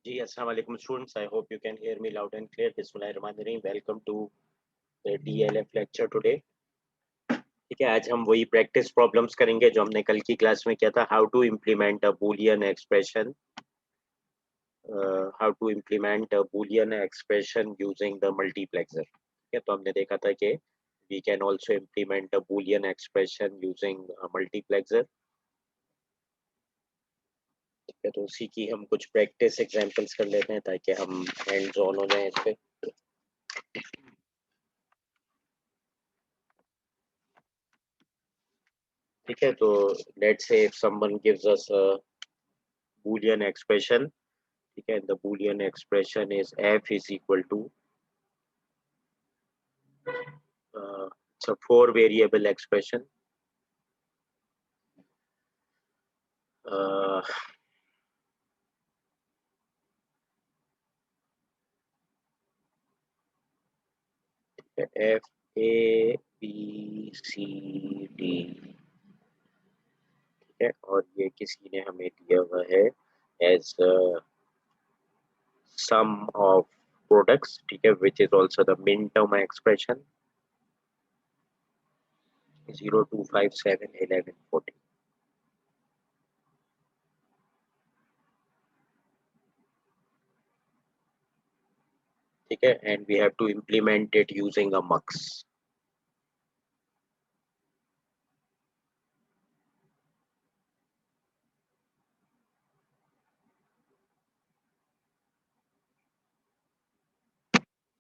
जी, अस्सलाम वालेकुम students. I hope you can hear me loud and clear. बिस्मिल्लाहिर्रहमानिर्रहीम। Welcome to the DLF lecture today. ठीक है, आज हम वही प्रैक्टिस प्रॉब्लम्स करेंगे जो हमने कल की क्लास में किया था। How to implement a Boolean expression, how to implement a Boolean expression using the multiplexer. ठीक है, तो हमने देखा था कि we can also implement a Boolean expression using multiplexer. ठीक है, तो उसी की हम कुछ प्रैक्टिस एग्जांपल्स कर लेते हैं ताकि हम हैंड्स ऑन हो जाएं इस पे। ठीक है, तो let's say if someone gives us a boolean expression. ठीक है, the boolean expression is f is equal to it's a four variable expression. uh, f a b c d। ठीक है, और ये किसी ने हमें दिया हुआ है एज sum of products। ठीक है, which is also the min term expression 0 2 5 7 11 14। ठीक है, and we have to implement it using a mux।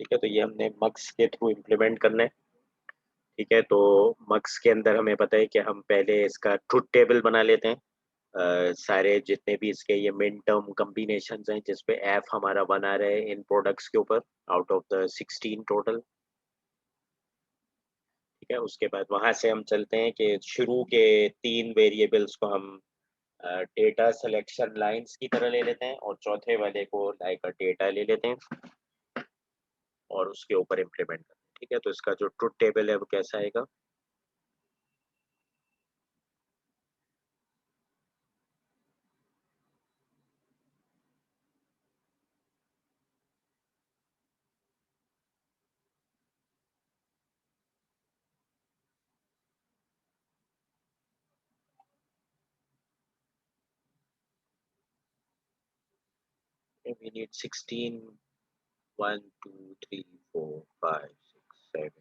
ठीक है, तो ये हमने मक्स के थ्रू इम्प्लीमेंट करना है। ठीक है, तो मक्स के अंदर हमें पता है कि हम पहले इसका ट्रुथ टेबल बना लेते हैं। सारे जितने भी इसके ये मिन टर्म कॉम्बिनेशंस हैं जिसपे एफ हमारा बना रहे इन प्रोडक्ट्स के ऊपर आउट ऑफ द 16 टोटल। ठीक है, उसके बाद वहां से हम चलते हैं कि शुरू के तीन वेरिएबल्स को हम डेटा सिलेक्शन लाइंस की तरह ले लेते हैं और चौथे वाले को लाइक डेटा ले लेते हैं और उसके ऊपर इम्प्लीमेंट करते हैं। ठीक है, तो इसका जो ट्रुथ टेबल है वो कैसा आएगा। we need 16 1 2 3 4 5 6 7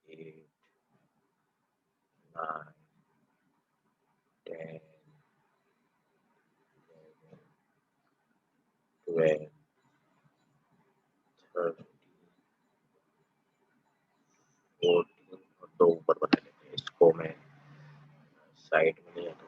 8 9 10 12 13 14 और दो ऊपर बना लेते हैं। इसको मैं साइड में ले आता हूँ।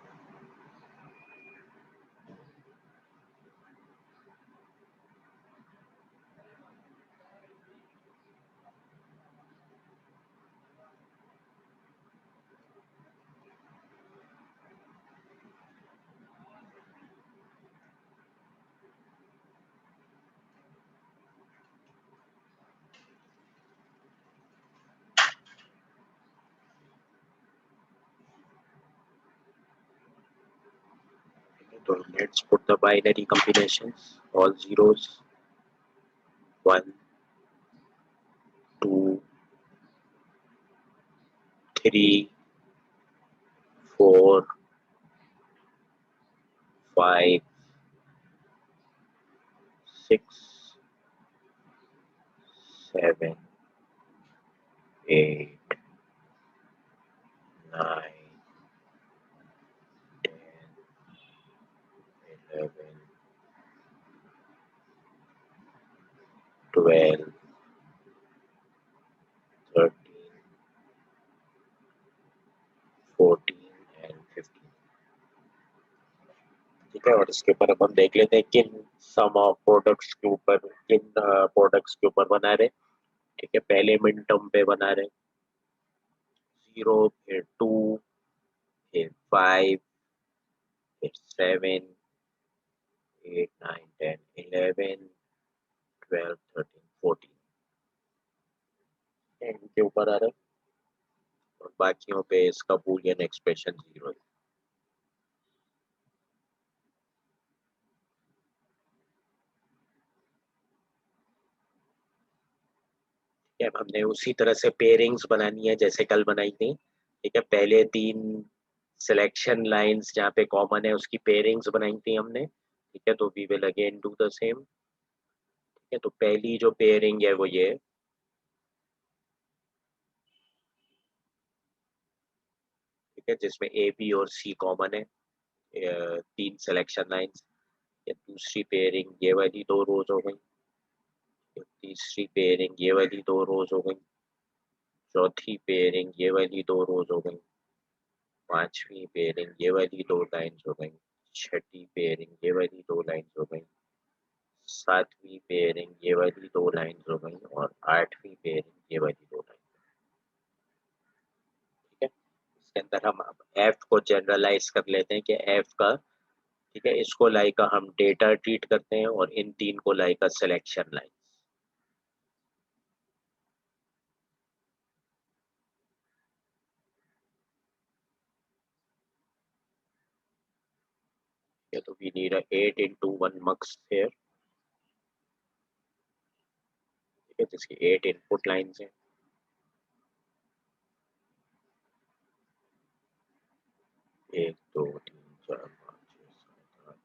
तो let's put the binary combinations all zeros 1 2 3 4 5 6 7 8 9 10 11 12 13 14 and 15। ठीक है, और इसके ऊपर अब हम देख लेते हैं किन सम ऑफ प्रोडक्ट्स के ऊपर किन प्रोडक्ट्स के ऊपर बना रहे। ठीक है, पहले मिन टर्म पे बना रहे 0, फिर 2, फिर 5, फिर 7 8 9 10 11 12 13 14 इनके ऊपर आ रहा है और बाकियों पे इसका बूलियन एक्सप्रेशन 0 है। हमने उसी तरह से पेयरिंग्स बनानी है जैसे कल बनाई थी। ठीक है, पहले 3 सिलेक्शन लाइंस जहाँ पे कॉमन है उसकी पेयरिंग्स बनाई थी हमने। ठीक है, तो we will again do the same. ठीक है, तो पहली जो पेयरिंग है वो ये है। ठीक है, जिसमें ए बी और सी कॉमन है, 3 सिलेक्शन लाइंस। दूसरी पेयरिंग ये वाली 2 रोज हो गई। तीसरी पेयरिंग ये वाली 2 रोज हो गई। चौथी पेयरिंग ये वाली 2 रोज हो गई। पांचवी पेयरिंग ये वाली 2 लाइन्स हो गई। छठी पेयरिंग ये वाली 2 लाइन्स हो गई। सातवीं पेयरिंग ये वाली 2 लाइन्स हो गई और आठवीं पेयरिंग ये वाली 2 लाइन। ठीक है, इसके अंदर हम एफ को जनरलाइज कर लेते हैं कि एफ का, ठीक है, इसको लाइक हम डेटा ट्रीट करते हैं और इन 3 को लाइक सिलेक्शन लाइन। तो we need 8 into 1 mux here। ठीक है, जिसकी 8 इनपुट लाइन्स हैं। 1 2 3 4 5 6 7 8।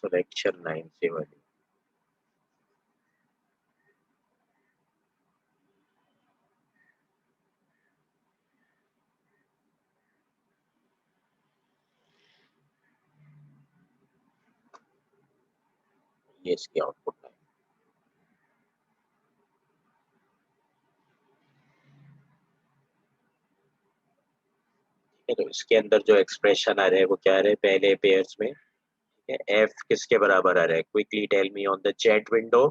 सिलेक्शन लाइन से वाली। ये इसकी आउटपुट लाइन है। तो इसके अंदर जो एक्सप्रेशन आ रहा है वो क्या आ रहा है पहले पेयर्स में। एफ किसके बराबर आ रहा है, quickly tell me on the chat window.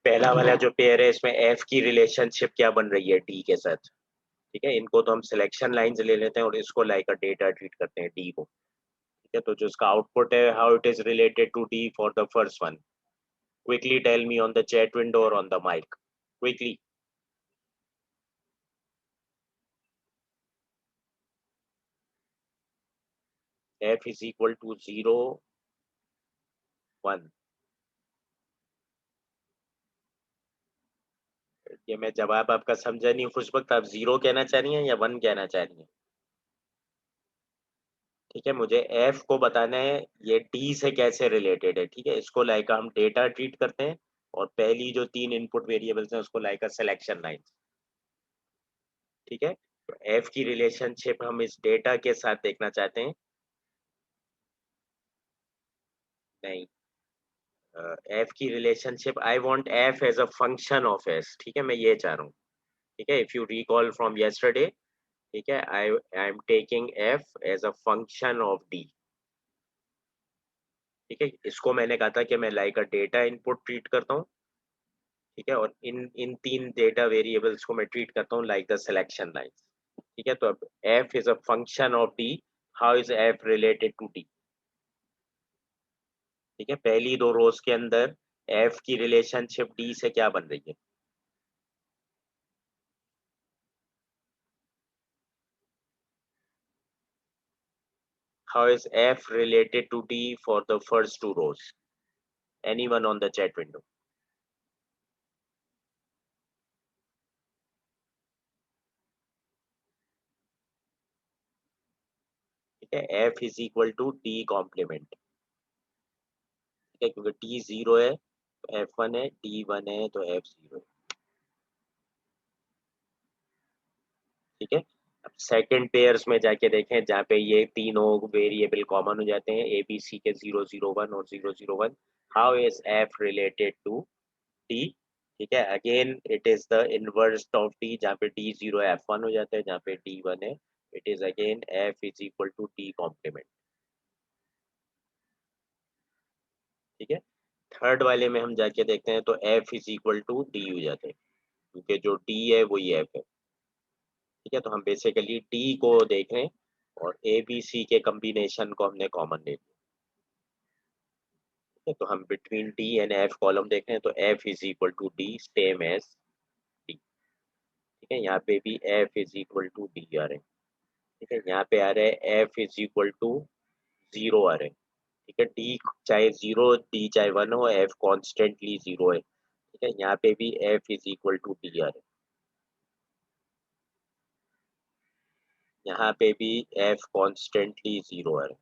पहला वाला जो पेयर है इसमें एफ की रिलेशनशिप क्या बन रही है डी के साथ। ठीक है, इनको तो हम सिलेक्शन लाइंस ले लेते हैं और इसको लाइक अ डेटा ट्रीट करते हैं डी को। ठीक है, तो जो इसका आउटपुट है how it is related to D for the first one. Quickly tell me on the chat window और on the mike, quickly. F is equal to 0 1। ये मैं जवाब आपका समझा नहीं, उस वक्त आप 0 कहना चाह रही हैं या 1 कहना चाह रही हैं। ठीक है, मुझे एफ को बताना है ये डी से कैसे रिलेटेड है। ठीक है, इसको लाइक हम डेटा ट्रीट करते हैं और पहली जो 3 इनपुट वेरिएबल्स हैं उसको लाइक सिलेक्शन लाइन। ठीक है, तो एफ की रिलेशनशिप हम इस डेटा के साथ देखना चाहते हैं। नहीं, एफ की relationship I want F as a function of S. ठीक है, मैं ये चाह रहा हूँ। ठीक है, if you recall from yesterday, ठीक है, I am taking F as a function of D. ठीक है, इसको मैंने कहा था कि मैं like a data input treat करता हूँ। ठीक है, और इन इन 3 डेटा वेरिएबल्स को मैं ट्रीट करता हूँ लाइक द सिलेक्शन लाइंस। ठीक है, तो अब F is a function of D, how is F related to D. ठीक है, पहली 2 रोज के अंदर एफ की रिलेशनशिप डी से क्या बन रही है। How is F related to D for the first 2 rows, anyone on the chat window. ठीक है, F is equal to D complement. ठीक है, क्योंकि डी 0 है तो एफ 1 है, डी 1 है तो एफ 0 है। ठीक है, अब सेकंड पेयर्स में जाके देखें जहाँ पे ये तीनों वेरिएबल कॉमन हो जाते हैं, ए बी सी के 0 0 1 और 0 0 1। How is F related to D. ठीक है, again it is the inverse of D, जहाँ पे डी 0 एफ 1 हो जाता है, जहाँ पे डी 1 है it is again F is equal to D complement. ठीक है, थर्ड वाले में हम जाके देखते हैं तो F is equal to D हो जाते हैं, क्योंकि जो डी है वही एफ है। ठीक है, तो हम बेसिकली डी को देख रहे हैं और ए बी सी के कॉम्बिनेशन को हमने कॉमन ले लिया। ठीक है, तो हम between D and F column देख रहे हैं तो F is equal to D same as D. ठीक है, यहाँ पे भी F is equal to D आ रहे हैं। ठीक है, यहाँ पे आ रहा है एफ इज इक्वल टू 0 आ रहे हैं। ठीक है, डी चाहे 0 डी चाहे 1 हो, एफ कॉन्स्टेंटली 0 है। ठीक है, यहाँ पे भी F is equal to D आ रहे हैं। यहाँ पे भी एफ कॉन्स्टेंटली 0 आ रहे हैं।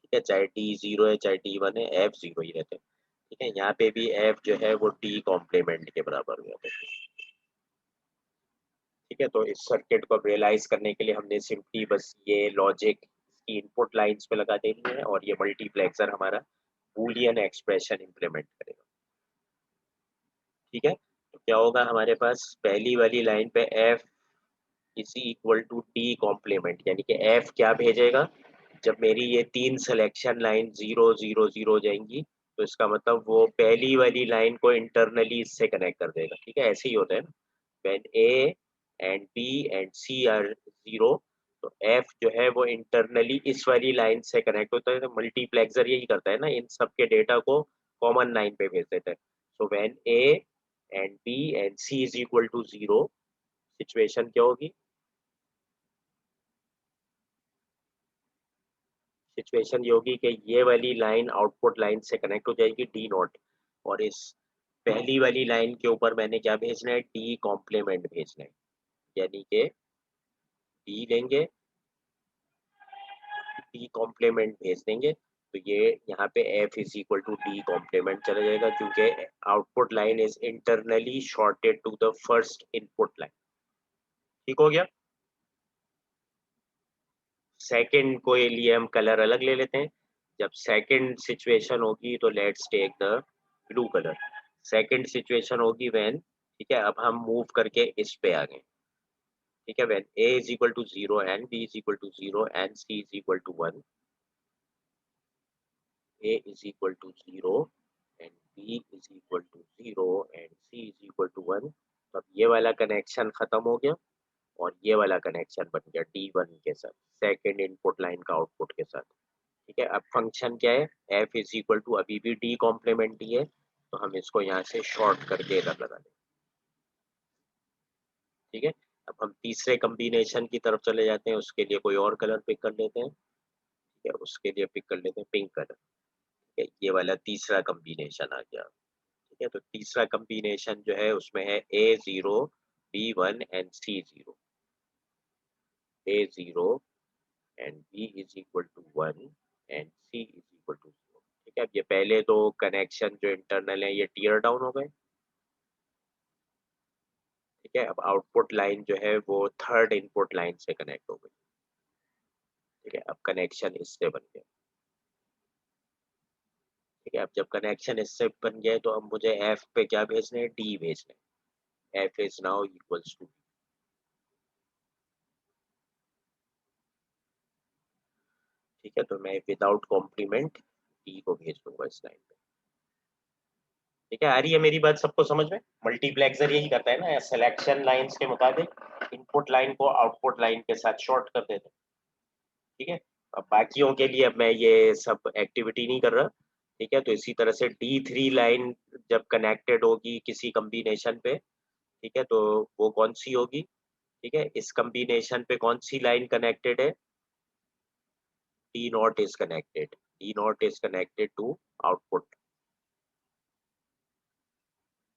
ठीक है, चाहे डी 0 है चाहे डी 1 है, एफ 0 ही रहते हैं। ठीक है, यहाँ पे भी एफ जो है वो डी कॉम्प्लीमेंट के बराबर हो जाता है। ठीक है, तो इस सर्किट को रियलाइज करने के लिए हमने सिंपली बस ये लॉजिक की इनपुट लाइंस पे लगा देनी है और ये मल्टीप्लेक्सर हमारा बूलियन एक्सप्रेशन इंप्लीमेंट करेगा। ठीक है, तो क्या होगा हमारे पास पहली वाली लाइन पे F is equal to D complement, यानी कि एफ क्या भेजेगा, जब मेरी ये तीन सिलेक्शन लाइन 0 0 0 हो जाएंगी तो इसका मतलब वो पहली वाली लाइन को इंटरनली इससे कनेक्ट कर देगा। ठीक है, ऐसे ही होता है ना, when A and B and C are 0 तो F जो है वो इंटरनली इस वाली लाइन से कनेक्ट होता है। तो मल्टीप्लेक्सर यही करता है ना, इन सब के डेटा को कॉमन लाइन पे भेज देता है। So when A and B and C is equal to 0 situation क्या होगी, सिचुएशन ये होगी कि ये वाली लाइन आउटपुट लाइन से कनेक्ट हो जाएगी डी नॉट, और इस पहली वाली लाइन के ऊपर मैंने क्या भेजना है, डी कॉम्प्लीमेंट भेजना है, यानी कि डी लेंगे, डी कॉम्प्लीमेंट भेज देंगे तो ये यहाँ पे F is equal to D complement चला जाएगा, क्योंकि output line is internally shorted to the first input line. ठीक हो गया। सेकंड को लिए हम कलर अलग ले लेते हैं। जब सेकंड सिचुएशन होगी तो let's take the blue colour. Second situation होगी व्हेन, ठीक है, अब हम मूव करके इस पे आ गए। ठीक है, when a is equal to 0 and b is equal to 0 and c is equal to 1, a is equal to 0 and b is equal to 0 and c is equal to 1, तो अब ये वाला कनेक्शन खत्म हो गया और ये वाला कनेक्शन बन गया D1 के साथ, सेकेंड इनपुट लाइन का आउटपुट के साथ। ठीक है, अब फंक्शन क्या है, f इज इक्वल टू अभी भी डी कॉम्प्लीमेंट ही है, तो हम इसको यहाँ से शॉर्ट करके इधर लगा दें। ठीक है, अब हम तीसरे कम्बिनेशन की तरफ चले जाते हैं, उसके लिए कोई और कलर पिक कर लेते हैं। ठीक है, उसके लिए पिक कर लेते हैं पिंक कलर। ठीक है, ये वाला तीसरा कम्बिनेशन आ गया। ठीक है, तो तीसरा कम्बिनेशन जो है उसमें है A0 B1 and C0, A0 and B is equal to 1 and C is equal to 0। ठीक है, अब ये पहले दो कनेक्शन जो इंटरनल है ये टीयर डाउन हो गए। ठीक है, अब आउटपुट लाइन जो है वो थर्ड इनपुट लाइन से कनेक्ट हो गई। ठीक है, अब कनेक्शन इससे बन गया। ठीक है, अब जब कनेक्शन इससे बन गया तो अब मुझे F पे क्या भेजना है, D भेजना है। F is now equals to, ठीक है, तो मैं विदाउट कॉम्प्लीमेंट D को भेज दूंगा इस लाइन पे। ठीक है, आ रही है मेरी बात सबको समझ में। मल्टीप्लेक्सर यही करता है ना, सिलेक्शन लाइंस के मुताबिक इनपुट लाइन को आउटपुट लाइन के साथ शॉर्ट कर देते हैं। ठीक है, अब बाकियों के लिए अब मैं ये सब एक्टिविटी नहीं कर रहा। ठीक है, तो इसी तरह से D3 लाइन जब कनेक्टेड होगी किसी कम्बिनेशन पे, ठीक है, तो वो कौन सी होगी, ठीक है, इस कम्बिनेशन पे कौन सी लाइन कनेक्टेड है, D nought is connected, D nought is connected to output.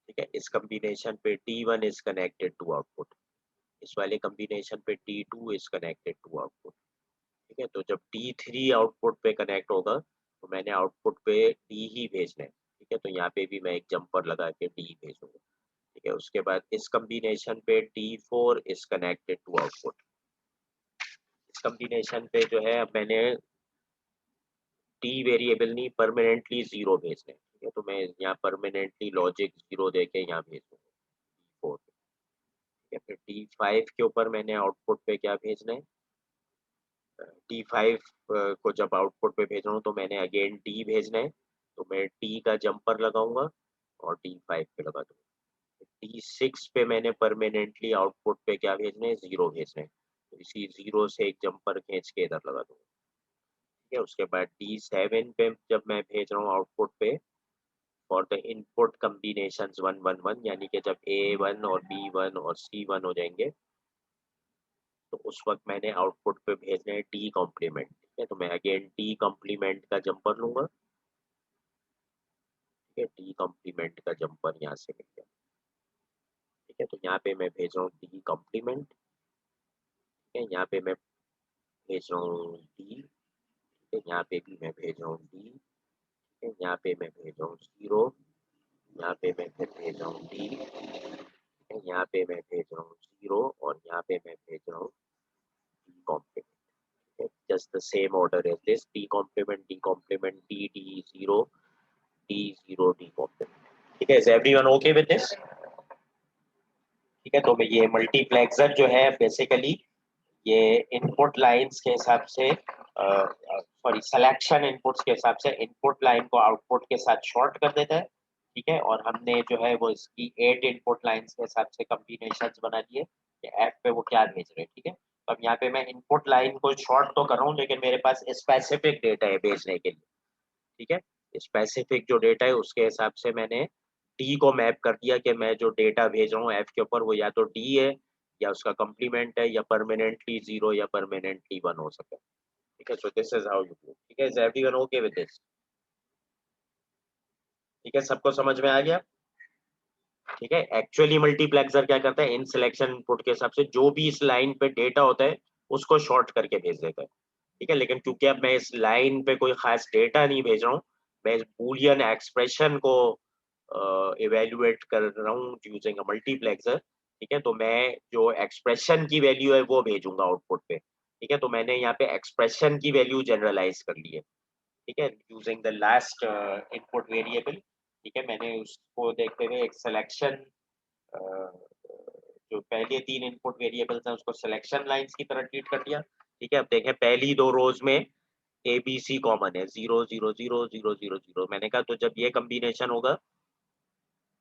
ठीक है, इस कम्बिनेशन पे D1 is connected to output, इस वाले कम्बिनेशन पे D2 is connected to output. ठीक है, तो जब D3 आउटपुट पे कनेक्ट होगा तो मैंने आउटपुट पे D ही भेजना है। ठीक है, तो यहाँ पे भी मैं एक जंपर लगा के D भेजूंगा। ठीक है, उसके बाद इस कम्बिनेशन पे D4 is connected to output. इस कम्बिनेशन पे जो है अब मैंने टी वेरिएबल नहीं परमानेंटली 0 भेजना है। ठीक है, तो मैं यहाँ परमानेंटली लॉजिक 0 देके यहाँ भेज दूंगा D4। ठीक है, फिर D5 के ऊपर मैंने आउटपुट पे क्या भेजना है, D5 को जब आउटपुट पे भेज रहा हूँ तो मैंने अगेन D भेजना है, तो मैं D का जंपर लगाऊंगा और D5 पे लगा दूंगा। D6 पे मैंने परमानेंटली आउटपुट पे क्या भेजना है, 0 भेजना है, तो इसी 0 से एक जंपर खींच के इधर लगा दूंगा। ठीक है, उसके बाद D7 पे जब मैं भेज रहा हूँ आउटपुट पे फॉर द इनपुट कम्बिनेशंस 1 1 1, यानी कि जब A1 और B1 और C1 हो जाएंगे तो उस वक्त मैंने आउटपुट पे भेजने हैं D कॉम्प्लीमेंट। ठीक है, तो मैं अगेन D कॉम्प्लीमेंट का जंपर लूंगा। ठीक है, D कॉम्प्लीमेंट का जंपर यहाँ से मिल गया। ठीक है, तो यहाँ पे मैं भेज रहा हूँ D कॉम्प्लीमेंट। ठीक है, यहाँ पे मैं भेज रहा हूँ D। ठीक है, यहाँ पे भी मैं भेज रहा हूँ D। ठीक है, यहाँ पे मैं भेज रहा हूँ 0। यहाँ पे मैं फिर भेज रहा हूँ D। यहाँ पे मैं भेज रहा हूँ 0 और यहाँ पे मैं भेज रहा हूँ D complement. just the same order as this, D complement, D complement, D, D, 0, D, 0, D complement। ठीक है, is everyone okay with this? ठीक है, तो ये मल्टीप्लेक्सर जो है बेसिकली ये इनपुट लाइंस के हिसाब से, सॉरी, सिलेक्शन इनपुट्स के हिसाब से इनपुट लाइन को आउटपुट के साथ शॉर्ट कर देता है। ठीक है, और हमने जो है वो इसकी 8 इनपुट लाइंस के हिसाब से कॉम्बिनेशंस बना लिए कि एफ पे वो क्या भेज रहे हैं। ठीक है, तो अब यहाँ पे मैं इनपुट लाइन को शॉर्ट तो कर रहा हूँ लेकिन मेरे पास स्पेसिफिक डेटा है भेजने के लिए। ठीक है, स्पेसिफिक जो डेटा है उसके हिसाब से मैंने डी को मैप कर दिया कि मैं जो डेटा भेज रहा हूँ एफ के ऊपर वो या तो डी है या उसका कम्प्लीमेंट है या परमानेंटली 0 या परमानेंटली 1 हो सके। ठीक है, so this is how you do. ठीक है, is everyone okay with this? ठीक है, सबको समझ में आ गया? ठीक है, एक्चुअली मल्टीप्लेक्सर क्या करता है, इन सिलेक्शन इनपुट के हिसाब से जो भी इस लाइन पे डेटा होता है उसको शॉर्ट करके भेज देता है। ठीक है, लेकिन क्योंकि अब मैं इस लाइन पे कोई खास डेटा नहीं भेज रहा हूँ, मैं इस बूलियन एक्सप्रेशन को इवेल्युएट कर रहा हूँ यूजिंग अ मल्टीप्लेक्सर। ठीक है, तो मैं जो एक्सप्रेशन की वैल्यू है वो भेजूंगा आउटपुट पे। ठीक है, तो मैंने यहाँ पे एक्सप्रेशन की वैल्यू जनरलाइज कर ली है। ठीक है, using the last input variable. ठीक है, मैंने उसको देखते हुए एक सिलेक्शन, जो पहले 3 इनपुट वेरिएबल्स हैं उसको सिलेक्शन लाइंस की तरह ट्रीट कर दिया। ठीक है, अब देखें पहली 2 रोज में ए बी सी कॉमन है, 0 0 0 0 0 0। मैंने कहा तो जब ये कॉम्बिनेशन होगा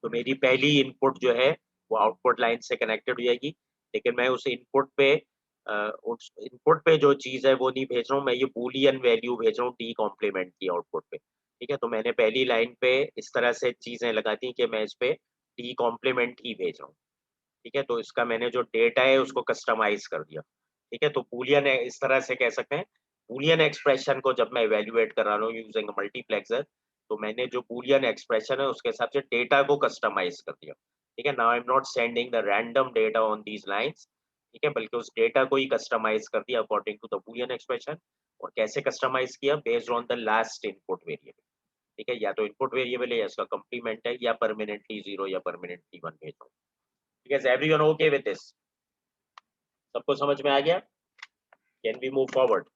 तो मेरी पहली इनपुट जो है वो आउटपुट लाइन से कनेक्टेड हो जाएगी। लेकिन मैं उस इनपुट पे उस इनपुट पे जो चीज है वो नहीं भेज रहा हूँ, मैं ये बूलियन वैल्यू भेज रहा हूँ डी कॉम्प्लीमेंट की आउटपुट पे। ठीक है, तो मैंने पहली लाइन पे इस तरह से चीजें लगा दी कि मैं इस पे डी कॉम्प्लीमेंट ही भेज रहा हूँ। ठीक है, तो इसका मैंने जो डेटा है उसको कस्टमाइज कर दिया। ठीक है, तो बूलियन इस तरह से कह सकते हैं, बूलियन एक्सप्रेशन को जब मैं इवेल्युएट कर रहा हूँ यूजिंग मल्टीप्लेक्सर, तो मैंने जो बूलियन एक्सप्रेशन है उसके हिसाब से डेटा को कस्टमाइज कर दिया। ठीक है, now I am not sending the random data on these lines. ठीक है, बल्कि उस डेटा को ही कस्टमाइज कर दिया according to the Boolean expression. और कैसे कस्टमाइज किया, based on the last input variable. ठीक है, या तो इनपुट वेरिएबल है या इसका कंप्लीमेंट है या परमानेंटली 0 या परमानेंटली 1 भेज रहा हूँ। ठीक है, एवरीवन ओके विद दिस? सबको समझ में आ गया? Can we move forward?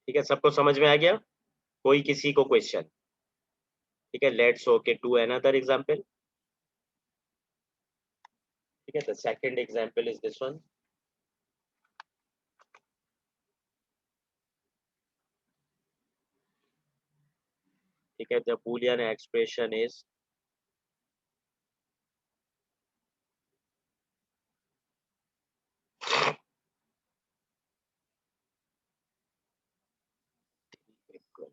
ठीक है, सबको समझ में आ गया? कोई किसी को क्वेश्चन? ठीक है, let's okay to another example. ठीक है, the second example is this one. ठीक है, the Boolean expression is equal.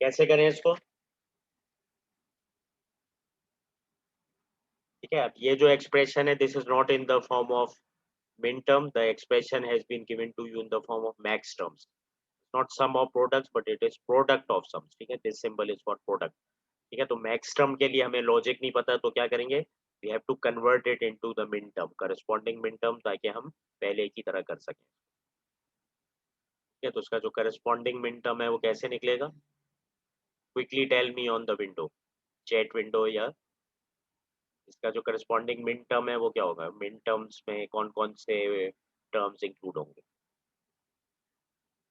कैसे करें इसको? ठीक है, अब ये जो एक्सप्रेशन है this is not in the form of min term, the expression has been given to you in the form of max terms. It's not sum of products but it is product of sums। ठीक है, this symbol is for product। ठीक है, तो max term के लिए हमें logic नहीं पता तो क्या करेंगे, we have to convert it into the minterm, corresponding minterm, ताकि हम पहले की तरह कर सकें। ठीक है, तो उसका जो करस्पॉन्डिंग मिन टर्म है वो कैसे निकलेगा, quickly tell me on the window, chat window, या इसका जो करस्पॉन्डिंग मिन टर्म है वो क्या होगा, मिन टर्म्स में कौन कौन से टर्म्स इंक्लूड होंगे।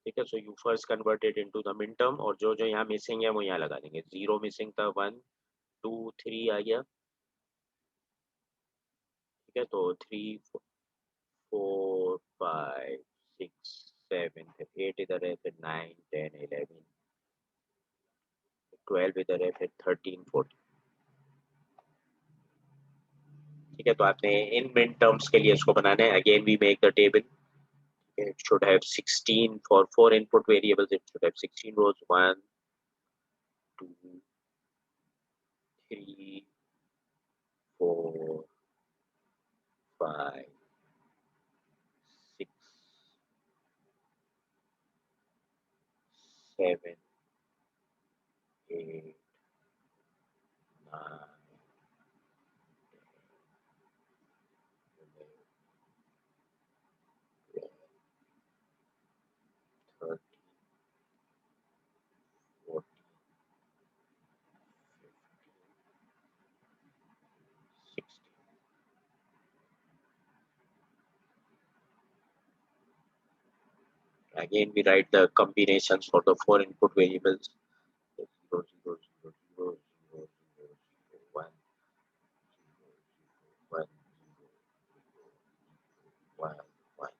ठीक है, so you first converted into the min term और जो जो यहाँ मिसिंग है वो यहाँ लगा देंगे। 0 मिसिंग था, 1 2 3 आ गया। ठीक है, तो 3 4 5 6 7 8 इधर है, फिर 9 10 11 12 इधर है, फिर 13 14। ठीक है, तो आपने इन मिन टर्म्स के लिए इसको बनाना है। Again we make the table, it should have 16 for 4 input variables. It should have 16 rows, 1 2 3 4 5 6 7 8 9 13 14 16. Again, we write the combinations for the 4 input variables. 0 0 0 0 0 0 1 1 1 1 1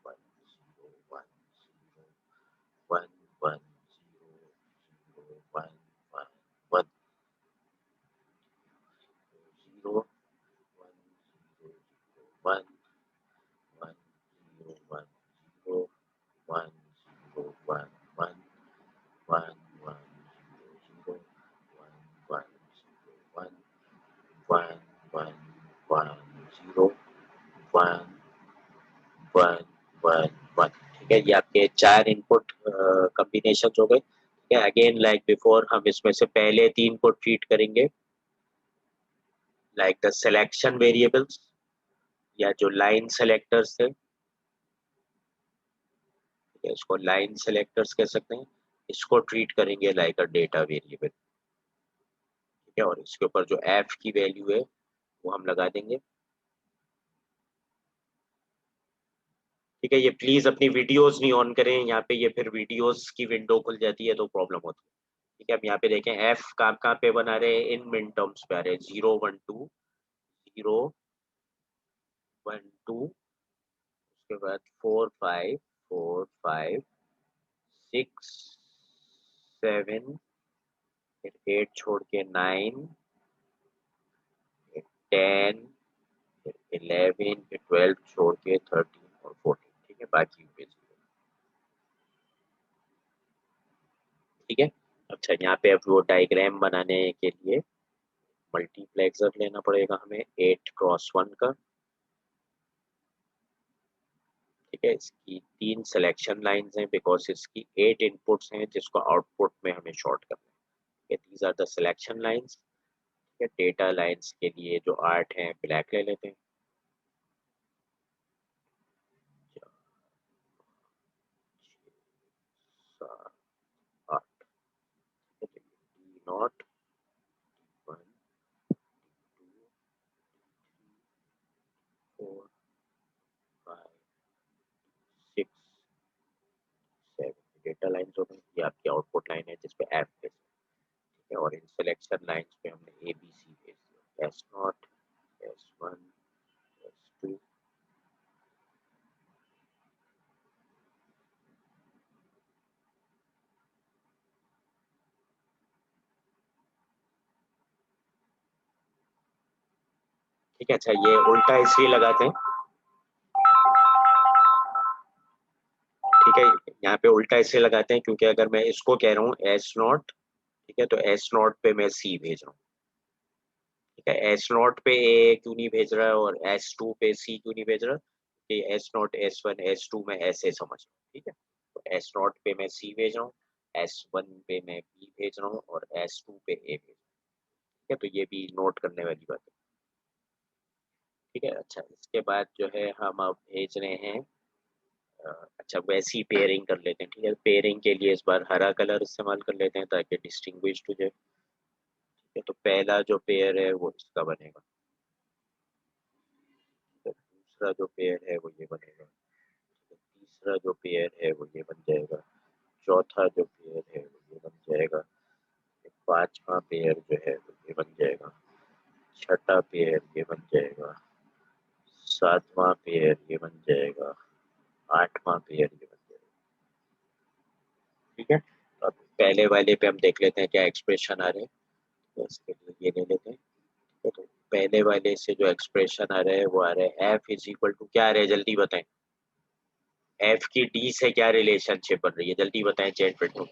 1 0 1 1 1 0 1 1 0 1 0 1 0 1 1 1 1 0 0 1 1 1 1 1 0 1 1 1 1। ठीक है, ये आपके 4 इनपुट कॉम्बिनेशन हो गए। ठीक है, अगेन लाइक बिफोर हम इसमें से पहले 3 को ट्रीट करेंगे लाइक द सिलेक्शन वेरिएबल्स या जो लाइन सेलेक्टर्स थे। इसको लाइन सेलेक्टर्स कह सकते हैं। इसको ट्रीट करेंगे लाइक अ डेटा वेरिएबल। ठीक है, और इसके ऊपर जो एफ की वैल्यू है वो हम लगा देंगे। ठीक है, ये प्लीज अपनी वीडियोस नहीं ऑन करें, यहाँ पे ये फिर वीडियोस की विंडो खुल जाती है तो प्रॉब्लम होती है। ठीक है, अब यहाँ पे देखें एफ कहाँ कहाँ पे बना रहे हैं, इन मिन टर्म्स पे आ रहे हैं। 0 1 2 0 1 2, उसके बाद 4 5 4 5 6 7, फिर 8 छोड़ के 9 10, फिर 11, फिर 12 छोड़ के 13 और 14। ठीक है, बाकी पेज। ठीक है, अच्छा यहाँ पे अब वो डायग्राम बनाने के लिए मल्टीप्लेक्सर लेना पड़ेगा हमें 8x1 का। ठीक है, इसकी 3 सिलेक्शन लाइंस हैं बिकॉज इसकी 8 इनपुट्स हैं जिसको आउटपुट में हमें शॉर्ट करना है। These are the selection lines. ठीक है, डेटा लाइंस के लिए जो 8 हैं ब्लैक ले लेते हैं। 7 8 नॉट 1 2 4 5 6 7 डेटा लाइंस हो गई। ये आपकी आउटपुट लाइन है जिसपे एफ है। ठीक है, और इन सिलेक्शन लाइंस पे हमने ए बी सी भेज दिया। S nought, S one, S two. ठीक है, अच्छा ये उल्टा इसलिए लगाते हैं। ठीक है, यहाँ पे उल्टा इसलिए लगाते हैं क्योंकि अगर मैं इसको कह रहा हूँ एस नॉट, ठीक है, तो एस नॉट पे मैं सी भेज रहा हूँ। ठीक है, एस नॉट पे ए क्यों नहीं भेज रहा है और एस टू पे सी क्यों नहीं भेज रहा, कि S nought S one S two में ऐसे समझ रहा हूँ। ठीक है, तो एस नॉट पे मैं सी भेज रहा हूँ, एस वन पे मैं बी भेज रहा हूँ और एस टू पे ए भेज रहा हूँ। ठीक है, तो ये भी नोट करने वाली बात है। ठीक है, अच्छा इसके बाद जो है हम अब भेज रहे हैं अच्छा वैसी पेयरिंग कर लेते हैं। ठीक है, पेयरिंग के लिए इस बार हरा कलर इस्तेमाल कर लेते हैं ताकि डिस्टिंग्विश हो जाए। ठीक है, तो पहला जो पेयर है वो इसका बनेगा। तो दूसरा जो पेयर है वो ये बनेगा। तो तीसरा जो पेयर है वो ये बन जाएगा। चौथा जो पेयर है वो ये बन जाएगा। पांचवा पेयर जो है वो ये बन जाएगा। छठा पेयर ये बन जाएगा। सातवां पेयर ये बन जाएगा। आठवां पेयर ये बन जाएगा। ठीक है, अब पहले वाले पे हम देख लेते हैं क्या एक्सप्रेशन आ रहे हैं। तो इसके लिए ये ले लेते हैं। तो पहले वाले से जो एक्सप्रेशन आ रहा है वो आ रहा है एफ इज इक्वल टू, क्या आ रहा है जल्दी बताएं, एफ की डी से क्या रिलेशनशिप बन रही है, जल्दी बताएं chat window.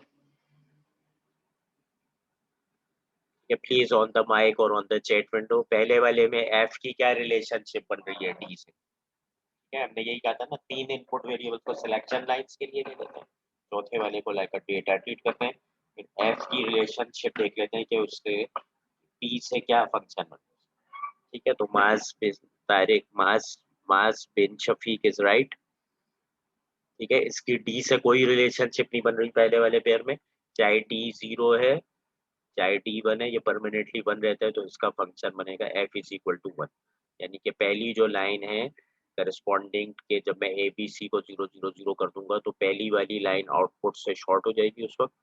Please on the mic और ऑन द चैट विंडो, पहले वाले में एफ की क्या रिलेशनशिप बन रही है डी से। क्या हमने यही कहा था ना, 3 इनपुट वेरिएबल को सिलेक्शन लाइंस के लिए ले लेते हैं, चौथे वाले को लाइक डेटा ट्रीट करते हैं, फिर एफ की रिलेशनशिप देख लेते हैं कि उससे डी से क्या फंक्शन बन रहा है। ठीक है, तो मास तारिक मास मास बिन शफीक इज राइट। ठीक है, इसकी डी से कोई रिलेशनशिप नहीं बन रही पहले वाले पेयर में, चाहे डी 0 है चाहे डी 1 है, ये परमानेंटली 1 रहता है, तो इसका फंक्शन बनेगा एफ इज इक्वल टू 1। यानी कि पहली जो लाइन है करस्पॉन्डिंग के, जब मैं ए बी सी को 0 0 0 कर दूंगा तो पहली वाली लाइन आउटपुट से शॉर्ट हो जाएगी उस वक्त,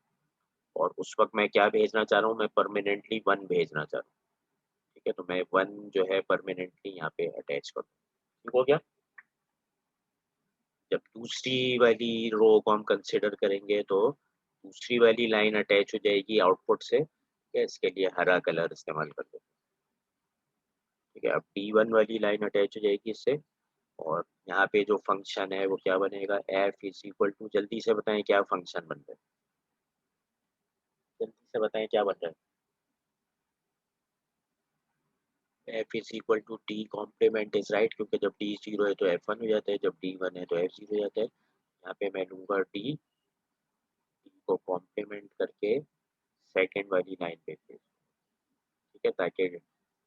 और उस वक्त मैं क्या भेजना चाह रहा हूँ, मैं परमानेंटली 1 भेजना चाह रहा हूँ। ठीक है, तो मैं 1 जो है परमानेंटली यहाँ पे अटैच कर दूँ। ठीक हो गया। जब दूसरी वाली रो को हम कंसिडर करेंगे तो दूसरी वाली लाइन अटैच हो जाएगी आउटपुट से, इसके लिए हरा कलर इस्तेमाल कर दो। ठीक है, अब D1 वाली लाइन अटैच हो जाएगी इससे, और यहाँ पे जो फंक्शन है वो क्या बनेगा, एफ इज इक्वल टू, जल्दी से बताएं क्या फंक्शन बन रहा है, जल्दी से बताएं क्या बन रहा है। F is equal to D complement is right, क्योंकि जब डी 0 है तो F1 हो जाता है, जब D1 है तो F0 हो जाता है। यहाँ पे मैं लूंगा डी को कॉम्प्लीमेंट करके सेकेंड वाली लाइन पे भेज, ठीक है, ताकि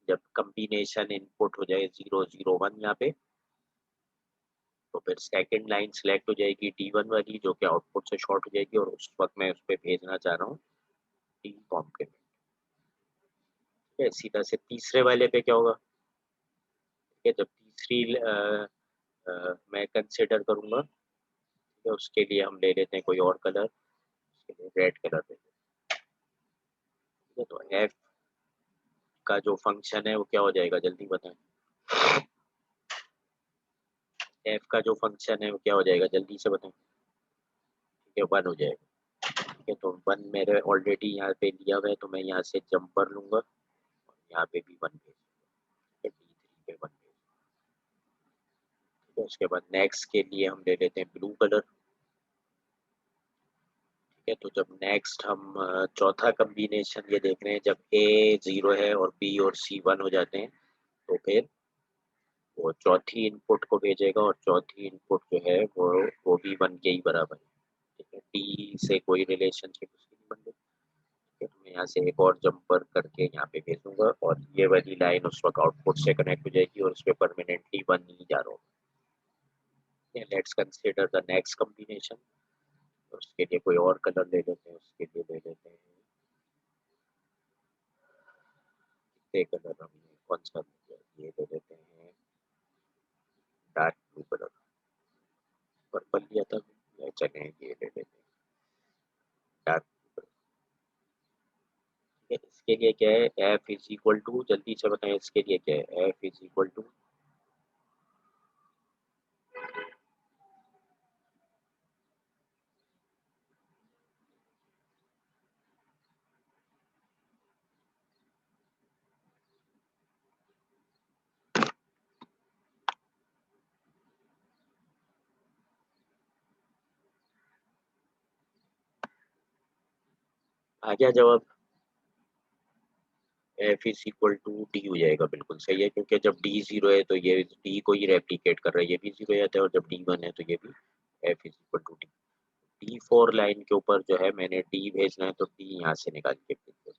जब कम्बिनेशन इनपुट हो जाए 0 0 1 यहाँ पे, तो फिर सेकंड लाइन सिलेक्ट हो जाएगी D1 वाली, जो कि आउटपुट से शॉर्ट हो जाएगी, और उस वक्त मैं उस पर भेजना चाह रहा हूँ डी कॉम्प्लीमेंट। इसी तरह से तीसरे वाले पे क्या होगा, ठीक है, जब तीसरी मैं कंसिडर करूंगा, ठीक है, उसके लिए हम ले लेते हैं कोई और कलर, उसके लिए रेड कलर ले लेते हैं। तो एफ का जो फंक्शन है वो क्या हो जाएगा, जल्दी बताएं, एफ का जो फंक्शन है वो क्या हो जाएगा, जल्दी से बताएं। ठीक है, 1 हो जाएगा। ठीक है, तो 1 मेरे ऑलरेडी यहाँ पे लिया हुआ है, तो मैं यहाँ से जंपर लूंगा, यहाँ पे भी 1 भेज, D3 पे 1 भेज। ठीक है, उसके बाद नेक्स्ट के लिए हम ले लेते हैं ब्लू कलर। ठीक है, तो जब नेक्स्ट हम चौथा कॉम्बिनेशन ये देख रहे हैं, जब ए 0 है और बी और सी 1 हो जाते हैं, तो फिर वो चौथी इनपुट को भेजेगा, और चौथी इनपुट जो है वो भी 1 के ही बराबर है। ठीक है, डी से कोई रिलेशनशिप उसकी नहीं बन रही। ठीक है, तो मैं यहाँ से एक और जंपर करके यहाँ पे भेजूंगा, और ये वाली लाइन उस वक्त आउटपुट से कनेक्ट हो जाएगी, और उस पर परमानेंटली 1 नहीं जा रहा होगा। Let's consider the next combination. उसके लिए कोई और कलर ले लेते हैं, उसके लिए ले लेते हैं कलर, हम कौन सा ये ले लेते हैं, डार्क ब्लू कलर, पर्पल लिया था, या चले ये ले लेते हैं डार्क ब्लू कलर। इसके लिए क्या है, एफ इज इक्वल टू, जल्दी से बताएं इसके लिए क्या है, एफ इज इक्वल टू, आ गया जवाब, F is equal to D हो जाएगा, बिल्कुल सही है, क्योंकि जब डी 0 है तो ये डी को ही रेप्लीकेट कर रहा है, ये भी 0 जाता है, और जब D1 है तो ये भी F is equal to D. D4 line के ऊपर जो है मैंने डी भेजना है, तो डी यहाँ से निकाल के भेज देना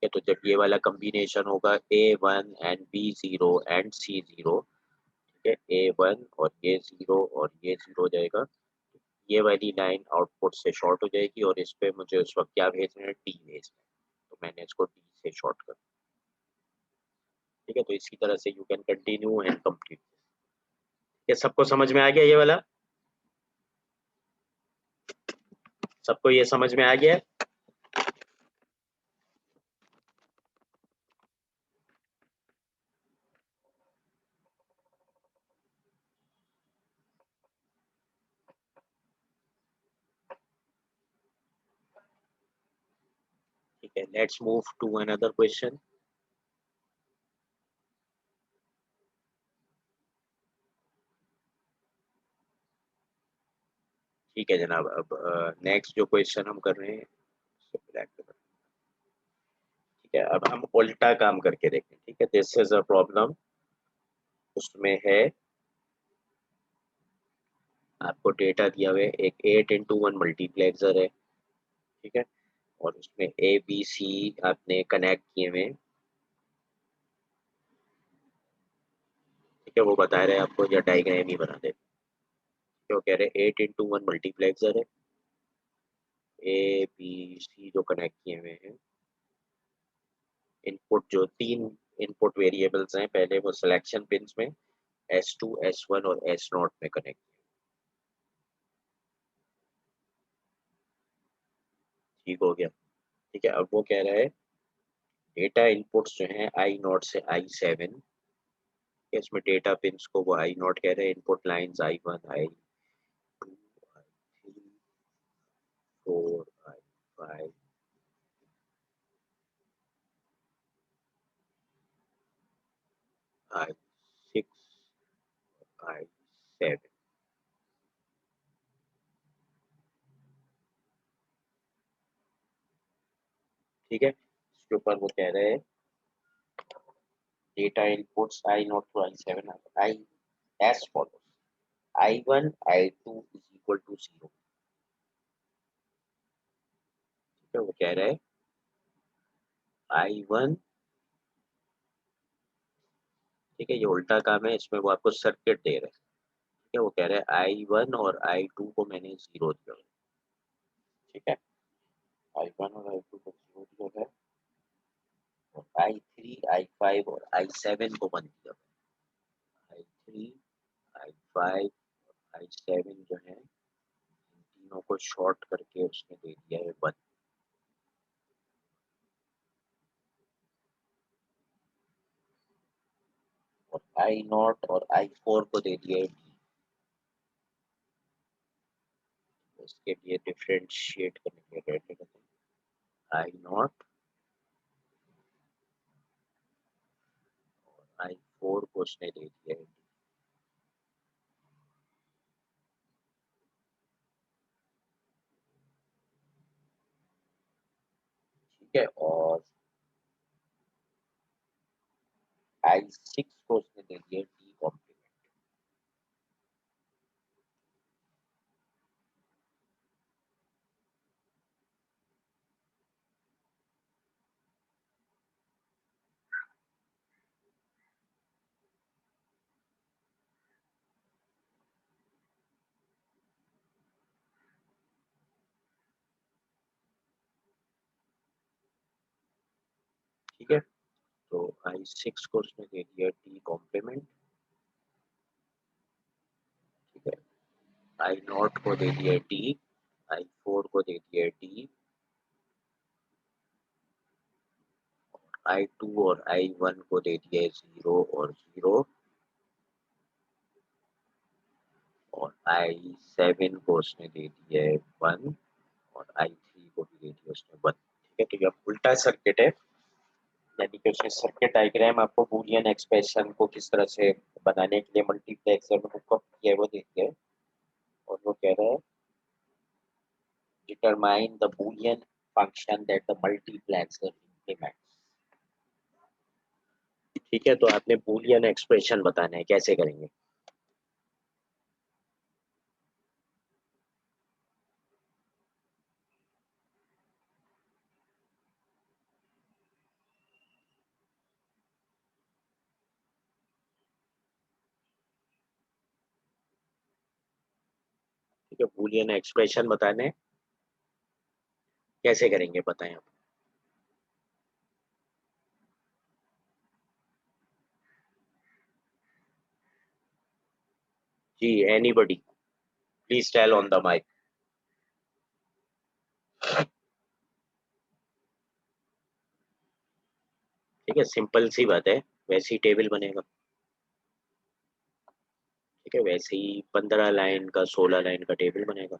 है। तो जब ये वाला कॉम्बिनेशन होगा A1 and B0 and C0, ठीक है, A1 और ये 0 और ये 0 हो जाएगा, ये वाली लाइन आउटपुट से शॉर्ट हो जाएगी, और इस पे मुझे उस वक्त क्या भेजना है, डी भेजना है, तो मैंने इसको डी से शॉर्ट कर, ठीक है, तो इसी तरह से you can continue and complete. ये सबको समझ में आ गया ये वाला, सबको ये समझ में आ गया। Okay, let's move to another question. ठीक है जनाब, अब नेक्स्ट जो क्वेश्चन हम कर रहे हैं उसको black कलर। ठीक है, अब हम उल्टा काम करके देखते हैं। ठीक है, दिस इज अ प्रॉब्लम। उसमें है आपको डेटा दिया हुआ है, एक 8x1 मल्टीप्लेक्सर है। ठीक है, और उसमें ए बी सी आपने कनेक्ट किए हुए हैं। ठीक है, वो बता रहे हैं आपको, या डायग्राम ही बना दे। क्यों कह रहे हैं 8x1 मल्टीप्लेक्सर है, ए बी सी जो कनेक्ट किए हुए हैं। इनपुट जो तीन इनपुट वेरिएबल्स हैं, पहले वो सिलेक्शन पिंस में S2 S1 और S0 में कनेक्ट। ठीक हो गया। ठीक है, अब वो कह रहा है डेटा इनपुट्स जो हैं I0 से I7। इसमें डेटा पिंस को वो I0 कह रहे हैं, input lines I1 I2 I3 4 I5 I6 I7। ठीक है, इसके ऊपर वो कह रहे हैं data inputs I0 to I7 I as follows: I1 I2 is equal to 0। ठीक है, वो कह रहे हैं I1। ठीक है, ये उल्टा काम है, इसमें वो आपको सर्किट दे रहे हैं। ठीक है, वो कह रहे हैं I1 और I2 को मैंने 0 दिया है। ठीक है, I1 और I2 को 0 दिया है, और I3 I5 और I7 को 1 दिया है। I3 I5 और I7 जो है, इन तीनों को शॉर्ट करके उसने दे दिया है 1। और I0 और I4 को दे दिया है D। इसके लिए डिफरेंशिएट करने के लिए I0 और I4 को उसने दे दिया है D। ठीक है, और I6 को उसने दे दिया है D कॉम्प्लीमेंट। ठीक है, तो I6 को उसने दे दिया D कॉम्प्लीमेंट। ठीक है, I0 को दे दिया D, I4 को दे दिया D, I2 और I1 को दे दिया 0 और 0, और I7 को उसने दे दिया है 1, और I3 को भी दे दिया उसने 1। ठीक है, तो ये उल्टा सर्किट है, यानी कि उसने सर्किट डायग्राम आपको बूलियन एक्सप्रेशन को किस तरह से बनाने के लिए मल्टीप्लेक्सर में हुकअप किया है वो देख है। और वो कह रहा है determine the Boolean function that the multiplexer implements. ठीक है, तो आपने बूलियन एक्सप्रेशन बताना है, कैसे करेंगे? ठीक है, बूलियन एक्सप्रेशन बताने हैं, कैसे करेंगे बताएं आप। जी, anybody please tell on the mike. ठीक है, सिंपल सी बात है, वैसे ही टेबल बनेगा। ठीक है, वैसे ही 15 लाइन का 16 लाइन का टेबल बनेगा।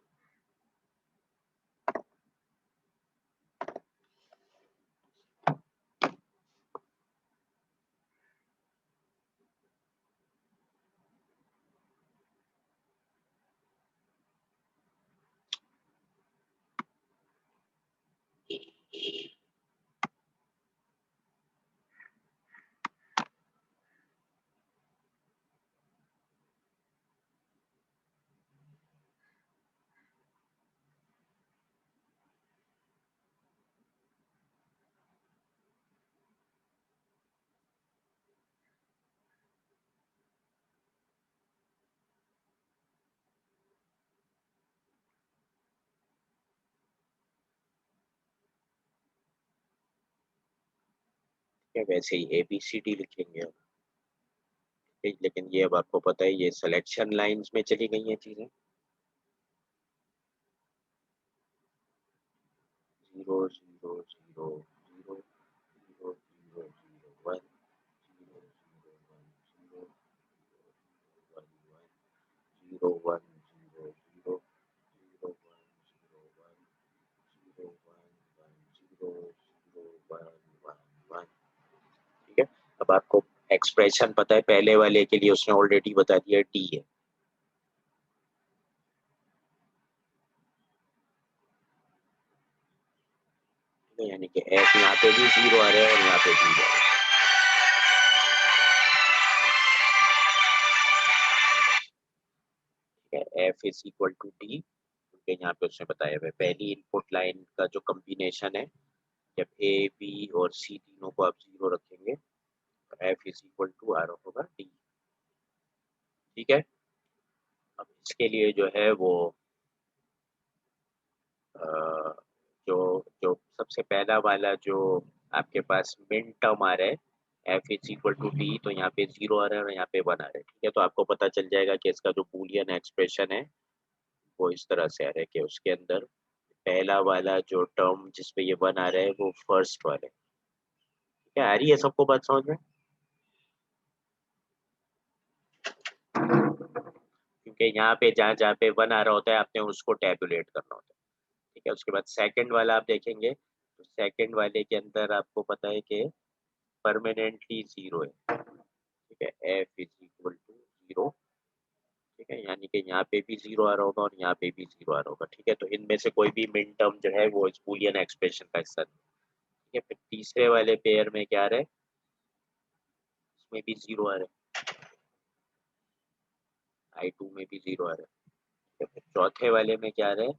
है, वैसे ही ABCD लिखेंगे हम। ठीक, लेकिन ये अब आपको पता है ये सिलेक्शन लाइंस में चली गई हैं चीजें। 0 0 0 0 0 0 0 1 0 0 1 0 1 1 0 1 0 0 0 1 0 1 0 1 1 0 0 1 1 1। ठीक है, अब आपको एक्सप्रेशन पता है पहले वाले के लिए उसने ऑलरेडी बता दिया डी है। यानी कि एफ यहाँ पे भी 0 आ रहा है और यहाँ पे भी 0 आ रहा है। F is equal to D, क्योंकि यहाँ पे उसने बताया हुआ पहली इनपुट लाइन का जो कॉम्बिनेशन है, जब ए बी और सी तीनों को आप 0 रखेंगे तो एफ इज इक्वल टू आ रहा होगा डी। ठीक है, अब इसके लिए जो है वो जो जो सबसे पहला वाला जो आपके पास मिन टर्म आ रहा है F is equal to D, तो यहाँ पे 0 आ रहा है और यहाँ पे 1 आ रहा है। ठीक है, तो आपको पता चल जाएगा कि इसका जो बूलियन एक्सप्रेशन है वो इस तरह से आ रहा है कि उसके अंदर पहला वाला जो टर्म जिसपे ये 1 आ रहा है वो फर्स्ट वाला है। ठीक है, आ रही है सबको बात समझ में? क्योंकि यहाँ पे जहाँ जहाँ पे 1 आ रहा होता है आपने उसको टैबुलेट करना होता है। ठीक है, उसके बाद सेकंड वाला आप देखेंगे तो सेकंड वाले के अंदर आपको पता है कि परमानेंटली 0 है। ठीक है, एफ इज इक्वल टू 0। ठीक है, यानी कि यहाँ पे भी 0 आ रहा होगा और यहाँ पे भी 0 आ रहा होगा। ठीक है, तो इनमें से कोई भी मिन टर्म जो है वो इस बूलियन एक्सप्रेशन का हिस्सा नहीं। ठीक है, फिर तीसरे वाले पेयर में क्या आ रहा है, इसमें भी 0 आ रहा है, I2 में भी 0 आ रहा है। ठीक है, फिर चौथे वाले में क्या आ रहा है,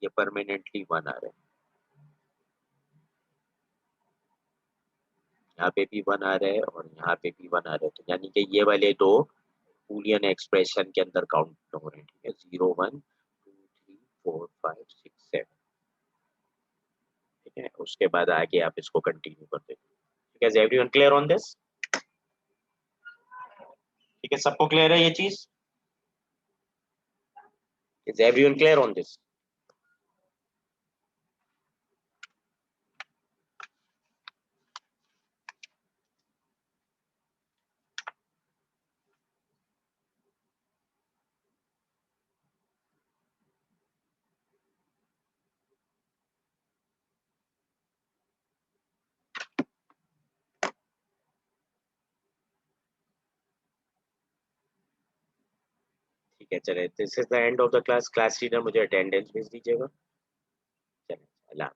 ये परमानेंटली 1 आ रहा है, यहाँ पे भी 1 आ रहा है और यहाँ पे भी 1 आ रहा है। तो यानी कि ये वाले दो बूलियन एक्सप्रेशन के अंदर काउंट हो रहे हैं। ठीक है, 0 1 2 3 4 5 6 7। ठीक है, उसके बाद आगे आप इसको कंटिन्यू कर देंगे। ठीक है, is everyone clear on this? ठीक है, सबको क्लियर है ये चीज? Is everyone clear on this? ठीक है, चले, this is the end of the class. Class leader मुझे अटेंडेंस भेज दीजिएगा। चले, अल्लाह।